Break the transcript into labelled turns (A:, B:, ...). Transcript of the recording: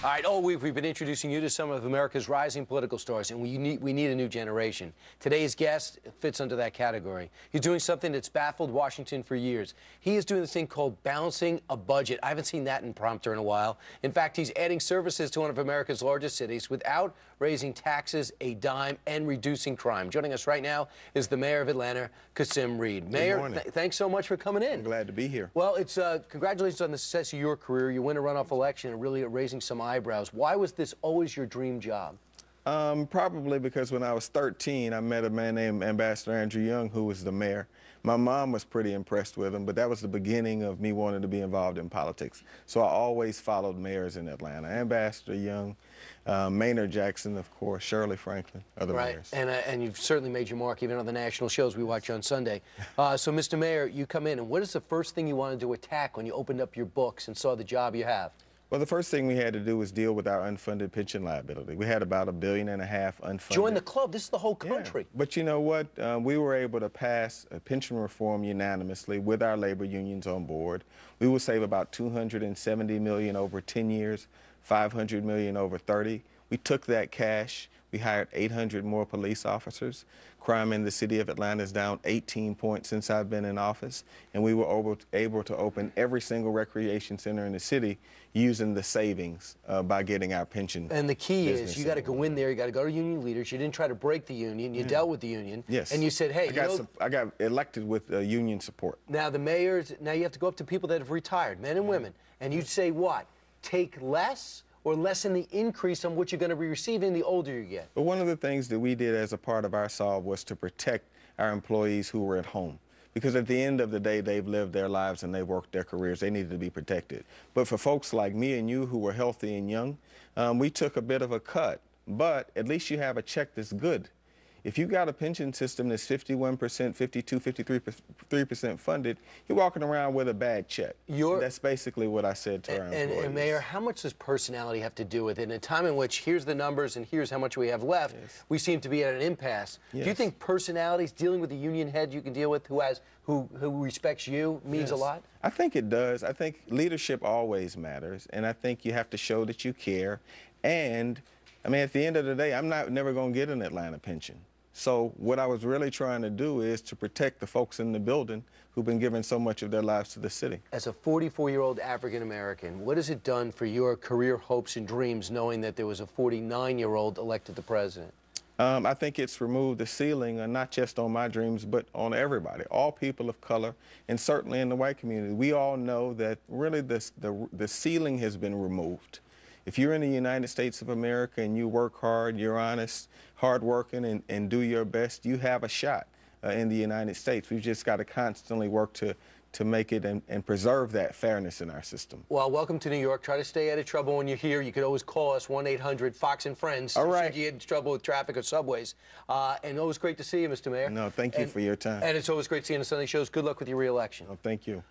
A: All right, all week we've been introducing you to some of America's rising political stars, and we need a new generation. Today's guest fits under that category. He's doing something that's baffled Washington for years. He is doing this thing called balancing a budget. I haven't seen that in prompter in a while. In fact, he's adding services to one of America's largest cities without raising taxes a dime and reducing crime. Joining us right now is the mayor of Atlanta, Kasim Reed. Mayor, thanks so much for coming in.
B: I'm glad to be here.
A: Well, it's congratulations on the success of your career. You win a runoff election and really raising some eyebrows. Why was this always your dream job?
B: Probably because when I was 13, I met a man named Ambassador Andrew Young, who was the mayor. My mom was pretty impressed with him, but that was the beginning of me wanting to be involved in politics. So I always followed mayors in Atlanta. Ambassador Young, Maynard Jackson, of course, Shirley Franklin, other mayors.
A: And you've certainly made your mark even on the national shows we watch on Sunday. So, Mr. Mayor, you come in, and what is the first thing you wanted to attack when you opened up your books and saw the job you have?
B: Well, the first thing we had to do was deal with our unfunded pension liability. We had about $1.5 billion unfunded.
A: Join the club. This is the whole country.
B: Yeah. But you know what? We were able to pass a pension reform unanimously with our labor unions on board. We will save about $270 million over 10 years, $500 million over 30. We took that cash. We hired 800 more police officers. Crime in the city of Atlanta is down 18 points since I've been in office. And we were able to open every single recreation center in the city using the savings by getting our pension.
A: And the key is you got to go in there, you got to go to union leaders. You didn't try to break the union. You dealt with the union.
B: Yes.
A: And you said, hey,
B: I got elected with union support.
A: Now the mayors, now you have to go up to people that have retired, men and women, and you'd say what? Take less? Or lessen the increase on what you're going to be receiving the older you get?
B: But one of the things that we did as a part of our solve was to protect our employees who were at home. Because at the end of the day, they've lived their lives and they've worked their careers. They needed to be protected. But for folks like me and you who were healthy and young, we took a bit of a cut. But at least you have a check that's good. If you got a pension system that's 51%, 52, 53% funded, you're walking around with a bad check. That's basically what I said to our employees.
A: And Mayor, how much does personality have to do with it? In a time in which here's the numbers and here's how much we have left, we seem to be at an impasse. Do you think personalities, dealing with the union head you can deal with who respects you means a lot?
B: I think it does. I think leadership always matters, and I think you have to show that you care. And I mean, at the end of the day, I'm never going to get an Atlanta pension. So what I was really trying to do is to protect the folks in the building who've been giving so much of their lives to the city.
A: As a 44-year-old African-American, what has it done for your career hopes and dreams knowing that there was a 49-year-old elected the president?
B: I think it's removed the ceiling, not just on my dreams, but on everybody, all people of color, and certainly in the white community. We all know that really the ceiling has been removed. If you're in the United States of America and you work hard, you're honest, hardworking, and do your best, you have a shot in the United States. We've just got to constantly work to make it and preserve that fairness in our system.
A: Well, welcome to New York. Try to stay out of trouble when you're here. You could always call us, 1-800-FOX and Friends.
B: All right.
A: Should you get in trouble with traffic or subways. And always great to see you, Mr. Mayor.
B: No, thank you for your time.
A: And it's always great seeing the Sunday shows. Good luck with your re-election.
B: Oh, thank you.